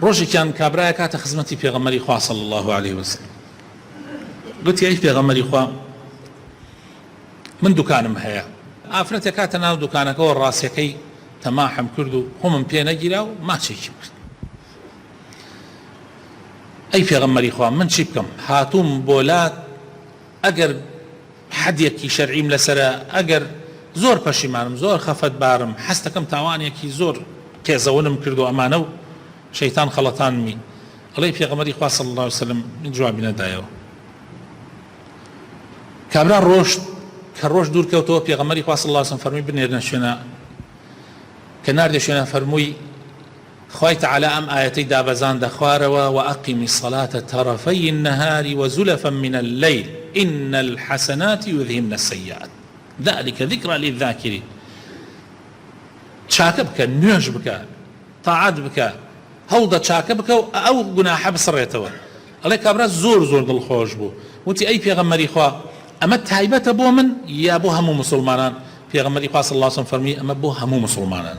ڕۆژێکیان کابرایە کاتە خزمەتی پێغەمبەری خوا صلی الله عليه وسلم گوتی ئەی پێغەمبەری خوا من دوکانم هەیە ئافرەتێک کاتە ناو دوکانەکەەوە ڕاستیەکەی تەماحم کرد و خۆمم پێ نەگیرا و ماچێکی کرد ئەی پێغەمبەری خوا من چی بکەم هاتووم بۆ لات ئەگەر حەدێکی شەرعیم لەسرە ئەگەر زۆر پەشیمانم زۆر خەفەت بارم حەستەکەم تاوانێکی زۆر کێزەونم کرد و ئەمانە و شەیتان خەڵەتانمی ئەڵێی پێغەمبەری خوا صلی الله عليه وسلم جوابی نەدایەوە کابرا ڕۆژ کە ڕۆژ دوور کەوتەوە پێغەمبەری خوا صلی الله عليه وسلم فەرمووی بنێرنە شوێنە کە ناردێ شوێنە فەرمووی خوای تعالی ئەم ئاەتەی دابەزاندە خوارەوە وأقم الصلاة طرفي النهار وزلفا من الليل إن الحسنات يذهبن السيئات ذلك ذكرى للذاكرين چاکە بکە نوێژ بکە تاعات بکە هەوڵدە چاکە بکە و ئەو گوناحە بسڕێتەوە ئەڵێ کابرا زۆر زۆر دڵخۆش بوو وتی ئەی پێغەمبەری خوا ئەمە تایبەتە بۆ من یا بۆ هەموو مسلمانان پێغەمبەری خوا صلی الله عليه وسلم فەرمی ئەمە بۆ هەموو مسلمانان